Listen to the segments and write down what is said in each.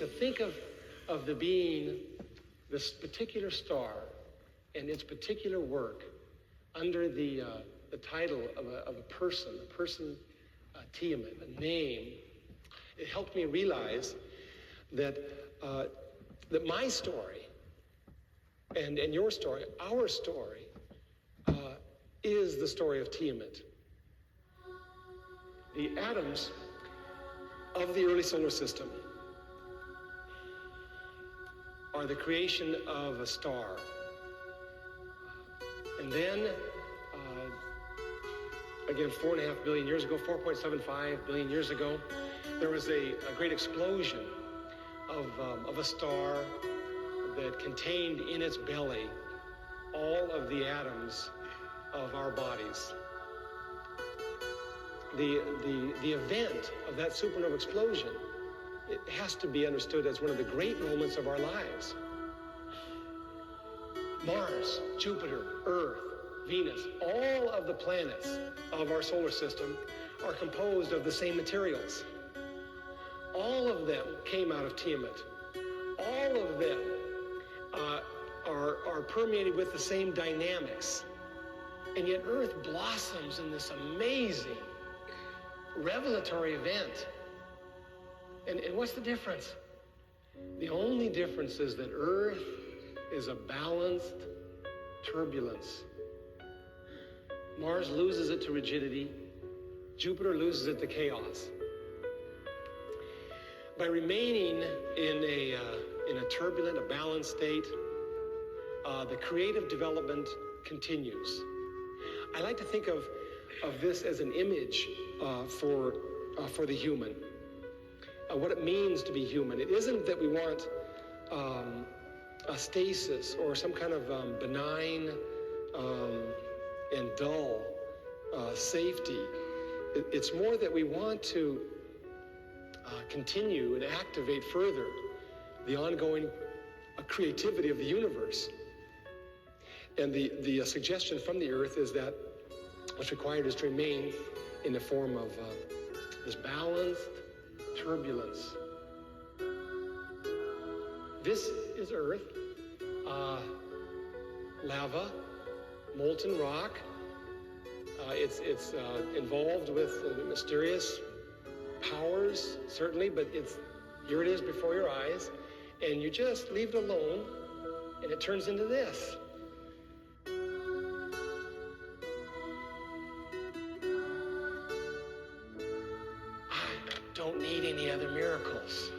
to think of the being, this particular star and its particular work under the title of a person, Tiamat, a name, it helped me realize that my story and your story, our story, is the story of Tiamat. The atoms of the early solar system are the creation of a star. And then, again, 4.5 billion years ago, 4.75 billion years ago, there was a great explosion of a star that contained in its belly all of the atoms of our bodies. The event of that supernova explosion, it has to be understood as one of the great moments of our lives. Mars, Jupiter, Earth, Venus, all of the planets of our solar system are composed of the same materials. All of them came out of Tiamat. All of them are permeated with the same dynamics. And yet Earth blossoms in this amazing, revelatory event. And what's the difference? The only difference is that Earth is a balanced turbulence. Mars loses it to rigidity. Jupiter loses it to chaos. By remaining in a turbulent, a balanced state, the creative development continues. I like to think of this as an image for the human. What it means to be human. It isn't that we want a stasis or some kind of benign and dull safety. It's more that we want to continue and activate further the ongoing creativity of the universe. And the suggestion from the Earth is that what's required is to remain in the form of this balanced turbulence. This is Earth, lava, molten rock. It's involved with mysterious powers, certainly, but here it is before your eyes, and you just leave it alone, and it turns into this. I don't need any other miracles.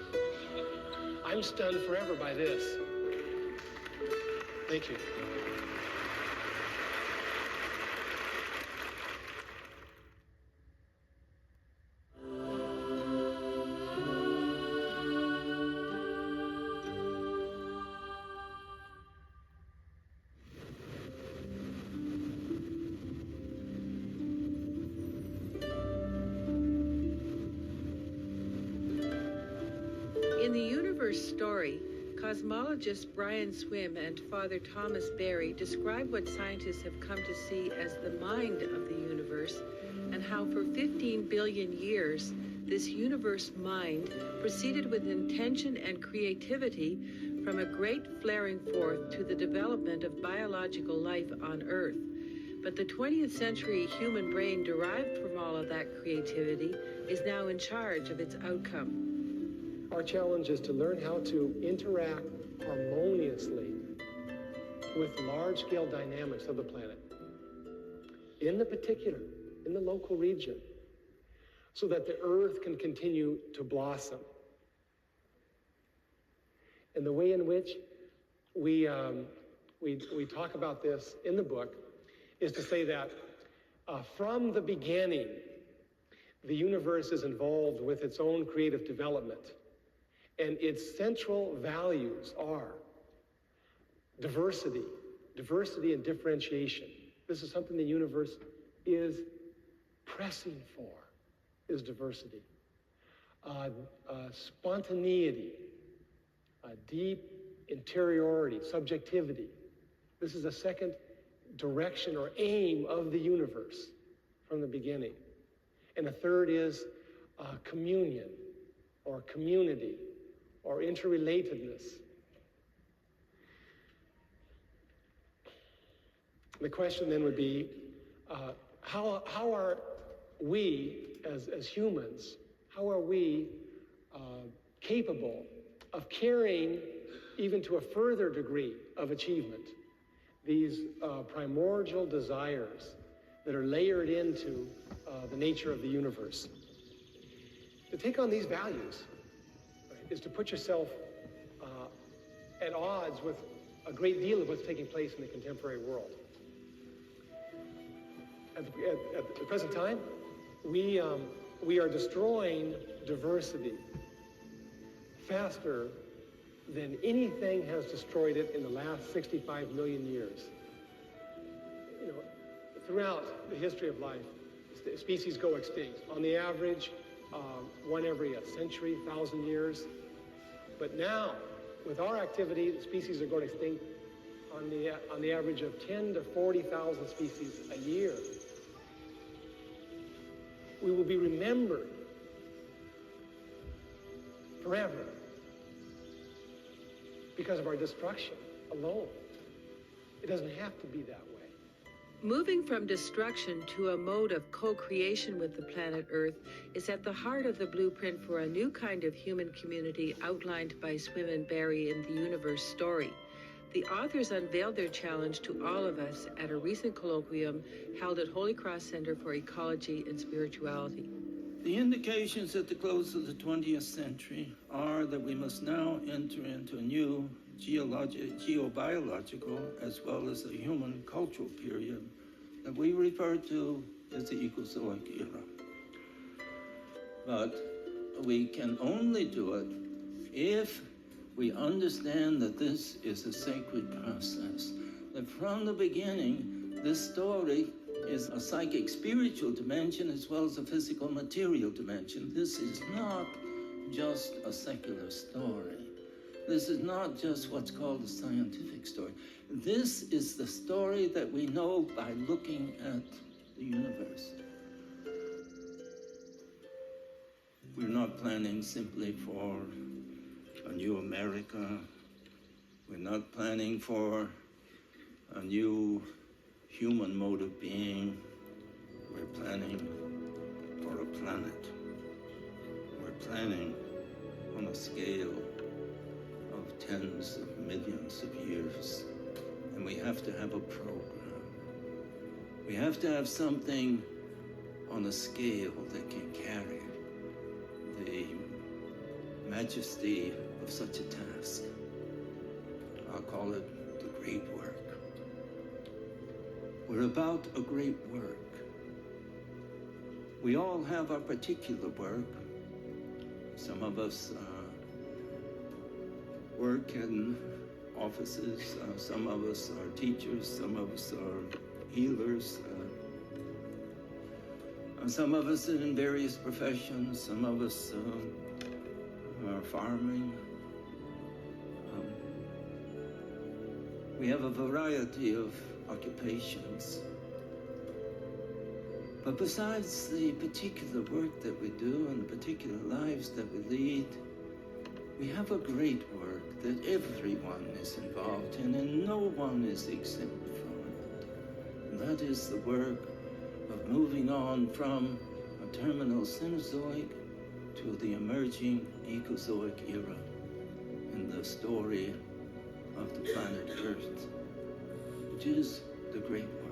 I'm stunned forever by this. Thank you. In the universe story, cosmologist Brian Swimme and Father Thomas Berry describe what scientists have come to see as the mind of the universe, and how for 15 billion years, this universe mind proceeded with intention and creativity from a great flaring forth to the development of biological life on Earth. But the 20th century human brain derived from all of that creativity is now in charge of its outcome. Our challenge is to learn how to interact harmoniously with large-scale dynamics of the planet, in the particular, in the local region, so that the Earth can continue to blossom. And the way in which we talk about this in the book is to say that from the beginning, the universe is involved with its own creative development. And its central values are diversity and differentiation. This is something the universe is pressing for, is diversity. Spontaneity, deep interiority, subjectivity. This is a second direction or aim of the universe from the beginning. And the third is communion or community, or interrelatedness. The question then would be, how are we as humans, how are we capable of carrying even to a further degree of achievement these primordial desires that are layered into the nature of the universe? To take on these values, right, is to put yourself at odds with a great deal of what's taking place in the contemporary world. At the present time, we are destroying diversity faster than anything has destroyed it in the last 65 million years. You know, throughout the history of life, species go extinct. On the average, one every century, 1,000 years. But now, with our activity, the species are going extinct on the average of 10 to 40,000 species a year. We will be remembered forever because of our destruction alone. It doesn't have to be that way. Moving from destruction to a mode of co-creation with the planet Earth is at the heart of the blueprint for a new kind of human community outlined by Swimme and Berry in The Universe Story. The authors unveiled their challenge to all of us at a recent colloquium held at Holy Cross Center for Ecology and Spirituality. The indications at the close of the 20th century are that we must now enter into a new geobiological as well as a human cultural period that we refer to as the Ecozoic era. But we can only do it if we understand that this is a sacred process, that from the beginning, this story is a psychic spiritual dimension as well as a physical material dimension. This is not just a secular story. This is not just what's called a scientific story. This is the story that we know by looking at the universe. We're not planning simply for a new America. We're not planning for a new human mode of being. We're planning for a planet. We're planning on a scale of tens of millions of years. And we have to have a program. We have to have something on a scale that can carry the majesty of such a task. I'll call it the great work. We're about a great work. We all have our particular work. Some of us work in offices, some of us are teachers, some of us are healers, some of us are in various professions, some of us are farming. We have a variety of occupations. But besides the particular work that we do and the particular lives that we lead, we have a great work that everyone is involved in and no one is exempt from it. And that is the work of moving on from a terminal Cenozoic to the emerging Ecozoic era in the story of the planet Earth, which is the great work.